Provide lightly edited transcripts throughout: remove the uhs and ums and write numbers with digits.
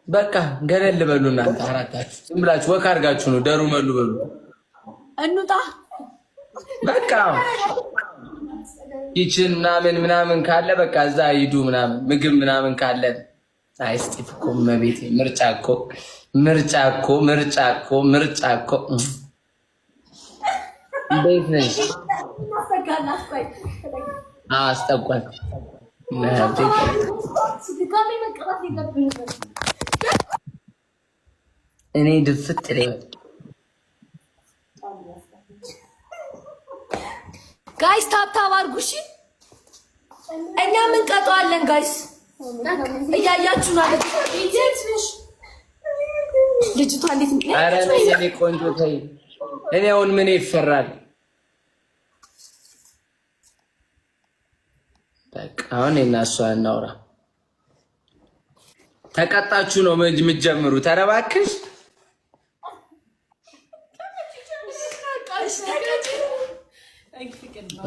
በቃ ገለል በሉ እናንተ አራታችሁ ዝም ብላችሁ ወክ አድርጋችሁ ነው ደሩ መሉ በሉ እንውጣ። በቃ ኪችን ምናምን ካለ በቃ እዛ ሂዱ ምናምን ምግብ ምናምን ካለ አይስጢፍ እኮ መቤቴ ምርጫ እኮ እንዴት ነሽ? አስጠቋል እኔ ድፍት ላይ ጋይስ ታብታብ አድርጉ እሺ። እኛ ምን ቀጠዋለን ጋይስ እያያችሁ ነው አይደል? ልጅቷ እንዴት ነው? ኧረ እኔ ቆንጆ ተይ። እኔ አሁን ምን ይፈራል? በቃ አሁን እና እሷ እናውራ። ተቀጣችሁ ነው የምትጀምሩት? ኧረ እባክሽ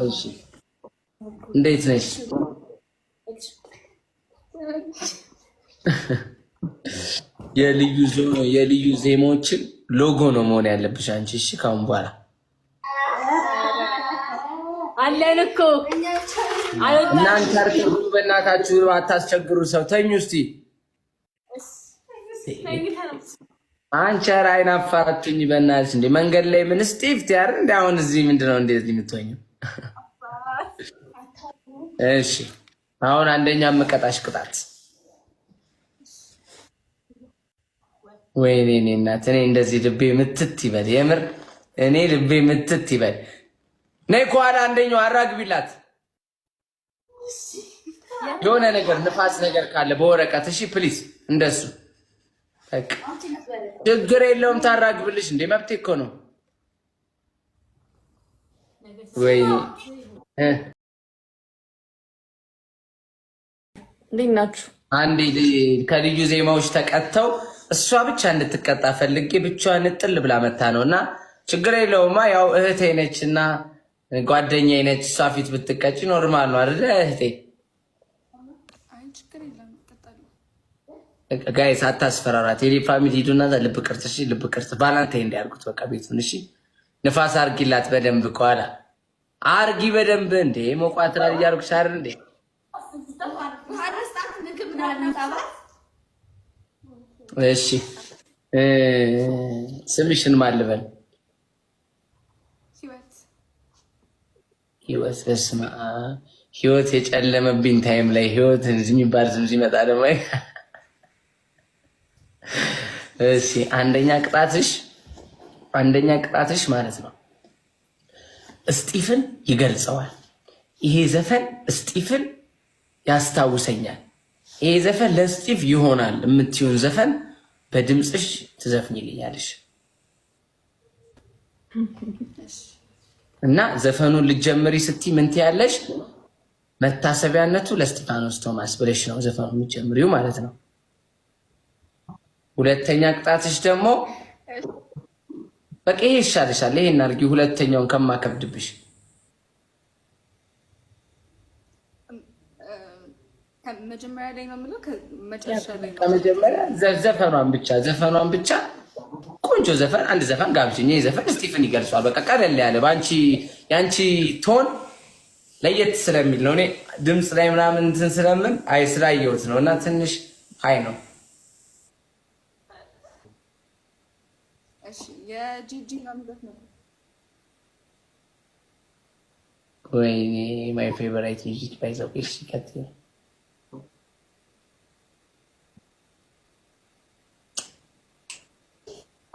እሺ። እንዴት ነሽ? የልዩ ዜማዎችን ሎጎ ነው መሆን ያለብሽ አንቺ። እሺ ካሁን በኋላ አለን እኮ እናንተ አርኩ። በእናታችሁ አታስቸግሩ ሰው። ተኙ እስቲ አንቺ። ኧረ አይናፋራችሁኝ በእናትሽ። እንደ መንገድ ላይ ምን ስቲፍት ያር እንደ አሁን እዚህ ምንድነው እንደዚህ የምትሆኝው? እሺ አሁን አንደኛ መቀጣሽ ቅጣት። ወይኔ እኔ እናት እኔ እንደዚህ ልቤ ምትት ይበል። የምር እኔ ልቤ ምትት ይበል። ነይ ከኋላ አንደኛው አራግቢላት የሆነ ነገር ንፋስ ነገር ካለ በወረቀት እሺ ፕሊዝ። እንደሱ በቃ ችግር የለውም ታራግብልሽ። እንደ መብቴ እኮ ነው። ወይኔ እንዴት ናችሁ? አንዴ ከልዩ ዜማዎች ተቀጥተው እሷ ብቻ እንድትቀጣ ፈልጌ ብቻዋን ጥል ብላ መታ ነው። እና ችግር የለውማ ያው እህቴ ነች እና ጓደኛዬ ነች። እሷ ፊት ብትቀጭ ኖርማል ነው አይደለ እህቴ? ጋይስ አታስፈራራት። የኔ ፋሚሊ ሂዱና ልብ ቅርጽ እሺ፣ ልብ ቅርጽ ቫላንታይን እንዲያርጉት በቃ ቤቱን እሺ። ንፋስ አርጊላት በደንብ ከኋላ አርጊ በደንብ እንዴ ሞቋትራ እያርጉሽ አይደል እንዴ? እሺ ስምሽን ማን ልበል? ህይወት። በስመ አብ ህይወት የጨለመብኝ ታይም ላይ ህይወት የሚባል ስም ሲመጣ ደግሞ እሺ አንደኛ ቅጣትሽ ማለት ነው እስጢፍን ይገልጸዋል። ይሄ ዘፈን እስጢፍን ያስታውሰኛል፣ ይሄ ዘፈን ለእስጢፍ ይሆናል የምትይውን ዘፈን በድምፅሽ ትዘፍኝልኛለሽ እና ዘፈኑን ልትጀምሪ ስትይ ምን ትያለሽ? መታሰቢያነቱ ለእስጢፋኖስ ቶማስ ብለሽ ነው ዘፈኑ የምትጀምሪው ማለት ነው። ሁለተኛ ቅጣትሽ ደግሞ በቃ ይሄ ይሻልሻል፣ ይሄን አድርጊ። ሁለተኛውን ከማከብድብሽ መጀመሪያ ላይ ነው የምለው ከመጨረሻ ላይ ነው። ከመጀመሪያ ዘፈኗን ብቻ ቆንጆ ዘፈን፣ አንድ ዘፈን ጋብዥኝ። ይሄ ዘፈን እስጢፍን ይገልጿል። በቃ ቀለል ያለ ያንቺ ቶን ለየት ስለሚል ነው። እኔ ድምፅ ላይ ምናምን እንትን ስለምን ስላየሁት ነው እና ትንሽ ሀይ ነው። እሺ የጂጂ ማምዘት ነው። ወይኔ ማይ ፌቨራይት ጂጂ ባይዘው። እሺ ቀጥይ።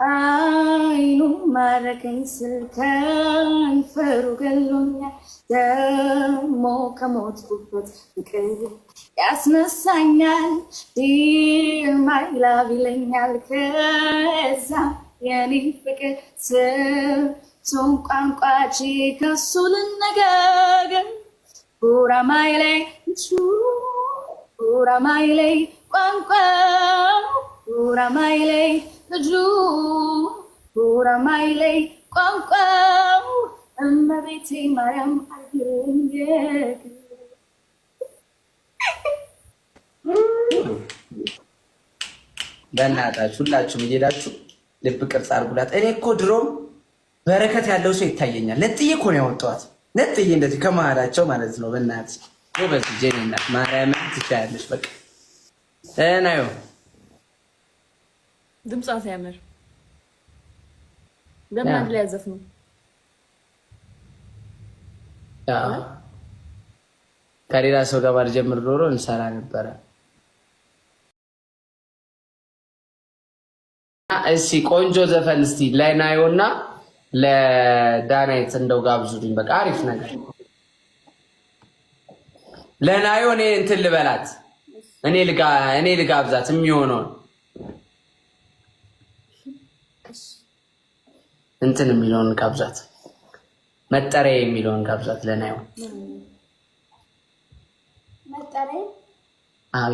አይኑ ማረከኝ ስልከኝ ፈሩ ገሎኛል ደሞ ከሞትኩበት ፍቅር ያስነሳኛል ዲር ማይ ላቭ ይለኛል ከዛ የኔ ፍቅር ስንቱን ቋንቋች ከሱ ልነጋገር ጉራማይሌ ቋንቋው ጉራማይሌ ልጁ ጉራማይሌ ቋንቋው እመቤቴ ማርያም አልግርም በእናታችሁ ሁላችሁም እየሄዳችሁ ልብ ቅርጽ አድርጉላት። እኔ እኮ ድሮም በረከት ያለው ሰው ይታየኛል። ነጥዬ እኮ ነው ያወጣኋት። ነጥዬ እንደዚህ ከመሀላቸው ማለት ነው። በእናትሽ ጎበዝ ጄኔ ናት። ማርያምን ትቻያለሽ። በቃ ናዮ ድምጿ ሲያምር ለምን አንድ ላይ ያዘፍነው? ከሌላ ሰው ጋር ባልጀምር ኖሮ እንሰራ ነበረ። እሺ ቆንጆ ዘፈን እስቲ ለናዮና ለዳናይት እንደው ጋብዙልኝ። በቃ አሪፍ ነገር ለናዮ እኔ እንትን ልበላት፣ እኔ ልጋብዛት የሚሆነውን እንትን የሚለውን ጋብዛት፣ መጠሪያ የሚለውን ጋብዛት ለናዮ። መጠሪያ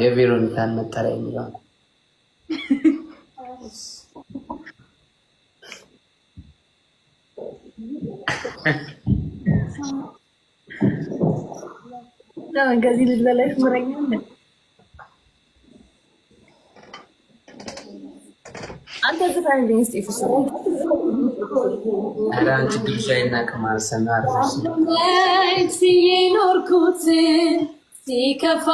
የቬሮኒካን መጠሪያ የሚለውን ከዚህ ልጅ በላይ ምረኛ አንተ ዝፋን ቢንስ ይፈስ አራንቺ ግብሻይና ከማሰና አርፈሽ ሲኖርኩት ሲከፋ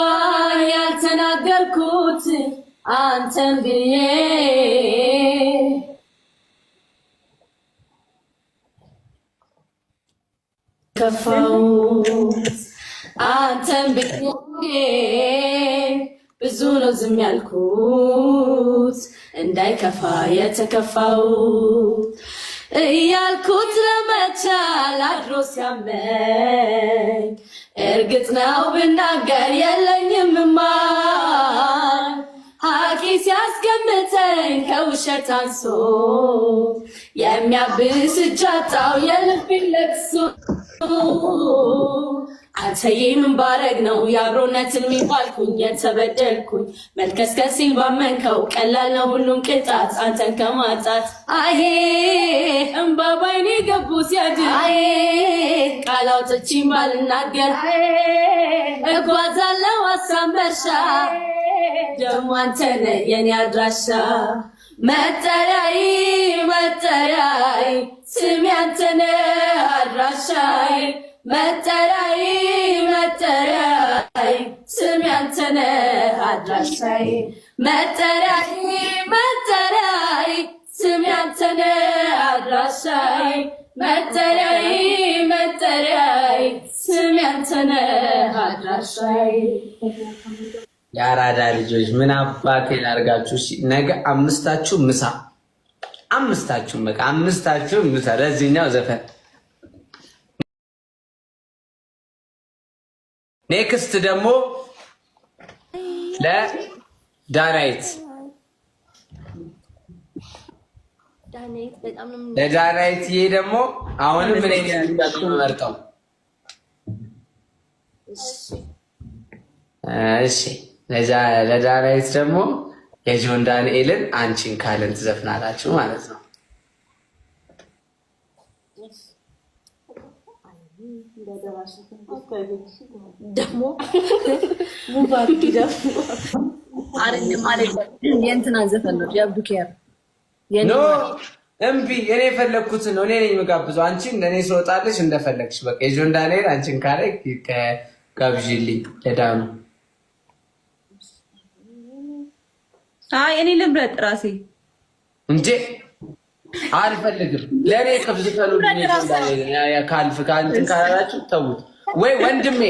ያልተናገርኩት አንተን ብዬ ከፋው አንተን ብዬ ብዙ ነው ዝም ያልኩት እንዳይከፋ የተከፋው እያልኩት ለመቻል አድሮ ሲያመኝ እርግጥ ነው ብናገር የለኝም ማር ሀቂ ሲያስገምተኝ ከውሸት አንሶ የሚያብስ እጃጣው የልቤን ለቅሶ አንተዬምን ባረግ ነው የአብሮነትን ሚባልኩኝ የተበደልኩኝ መልከስከሲል ባመንከው ቀላል ነው ሁሉም ቅጣት አንተን ከማጣት አዬ እምባ ባይኔ ገቡ ሲያድር አዬ ቃል አውጥቼም ባልናገር እጓዛለሁ ሀሳብ መርሻ ደሞ አንተነ የኔ አድራሻ መጠሪያዬ ስሜ አንተነ አድራሻዬ መጠሪያዬ ስሜ አንተነ አድራሻዬ መጠሪያዬ ስሜ አንተነ አድራሻዬ መጠሪያዬ ስሜ አንተነ አድራሻዬ። የአራዳ ልጆች ምን አባቴ ላርጋችሁ? ነገ አምስታችሁ ምሳ ለዚህኛው ዘፈን ኔክስት ደግሞ ለዳናይት ይሄ ደግሞ አሁንም ምን አይነት መርጠው እሺ ለዳናይት ደግሞ የጆን ዳንኤልን አንቺን ካለን ትዘፍናላችሁ ማለት ነው። ደግሞ ሙባረክ ደግሞ የእንትና ዘፈን ነው የአብዱኪያር ኖ እምቢ። እኔ የፈለግኩትን ነው እኔ ነኝ የምጋብዘው። አንቺ እንደኔ ስወጣለሽ እንደፈለግሽ በቃ የጆን ዳንኤል አንቺን ካለ ጋብዥልኝ ለዳኑ። አይ እኔ ልምረጥ ራሴ እንዴ አልፈልግም። ለእኔ ከብዝፈሉ ካልፍ ከአንትን ካላላችሁ ተውት። ወይ ወንድሜ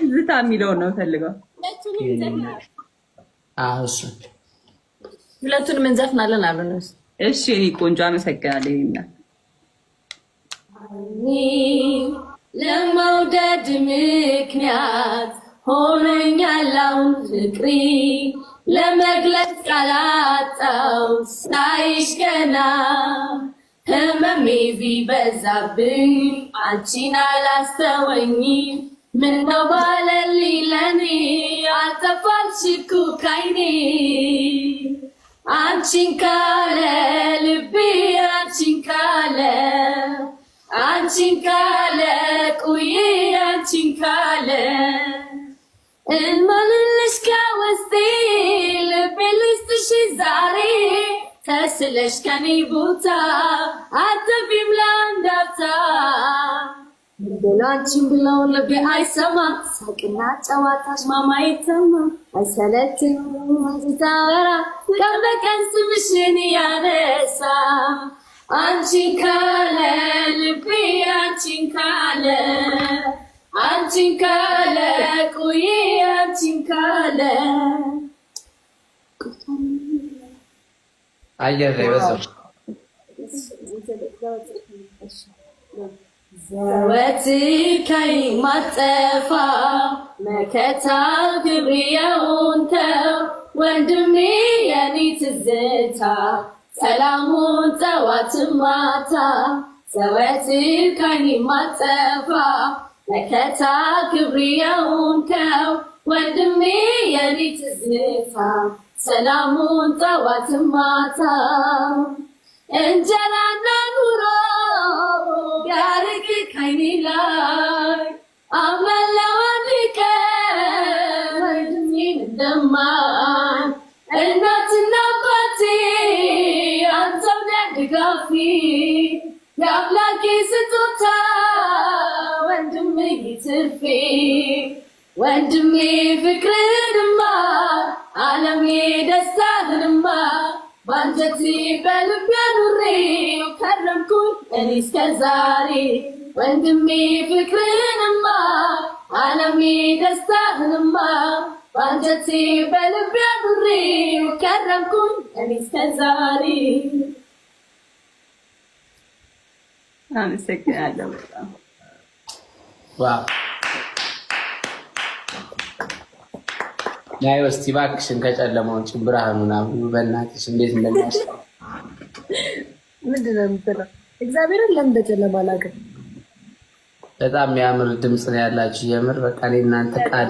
ትዝታ የሚለውን ነው ፈልገው። እሱ ሁለቱንም እንዘፍናለን አሉ ነው። እሺ እኔ ቆንጆ አመሰግናለሁ። ይሄና ለመውደድ ምክንያት ሆኖኛል አሁን ፍቅሪ ለመግለጽ ቃላጣው ሳይሽ ገና ህመሜ ቢበዛብኝ አንቺን አላስተወኝ ምነው ባለልኝ ለኔ አልጠፋልሽ እኮ ካይኔ አንቺን ካለ ልቤ አንቺን ካለ ቁዬ አንቺን ካለ እንማልልሽ ከውስጤ ልቤ ዛሬ ተስለሽ ከኔ ቦታ አትፊም ላንዳፍታ ብላንቺን ብለው ልቤ አይሰማ ሳቅና ጨዋታሽ ማማ ይተማ አይሰለችም ታወራ ቀን በቀን ስምሽን ያነሳ አንቺን ካለ ልቤ አንቺን ካለ አንቺን ካለ ቆይ አንቺን ካለ አየር ላይ በዛው ዘወትር ማጠፋ መከታ ክብሬውንተው ወንድሜ የኔ ትዝታ ሰላሙን ጠዋት ማታ ዘወትር ማጠፋ መከታ ክብሬውንተው ወንድሜ የኔ ትዝታ ሰላሙን ጠዋት ማታ እንጀራና ኑሮ ያርቅ ከኔ ላይ አመላዋን ቀን ወንድሜን እንደማን እናትና አባቴ አንተው ነህ ድጋፊ የአምላኬ ስጦታ ወንድሜ ትርፌ ወንድሜ ፍቅርንማ ዓለሜ ደስታህንማ ባንጀቴ በልቤ ኑሬው ከረምኩኝ እኔ እስከ ዛሬ ወንድሜ ፍቅርንማ ዓለሜ ደስታህንማ ባንጀቴ በልቤ ኑሬው ከረምኩኝ እኔ እስከ ዛሬ። አመሰግናለሁ በጣም ዋው ናይ ወስቲ እባክሽን ከጨለማው ውጭ ብርሃኑን አብሩ በእናትሽ እንዴት እንደሚያስጠላ ምንድን ነው የምትለው? እግዚአብሔርን ለምን እንደጨለማ አላውቅም። በጣም የሚያምር ድምፅ ነው ያላችሁ የምር በቃ እኔ እናንተ ቃል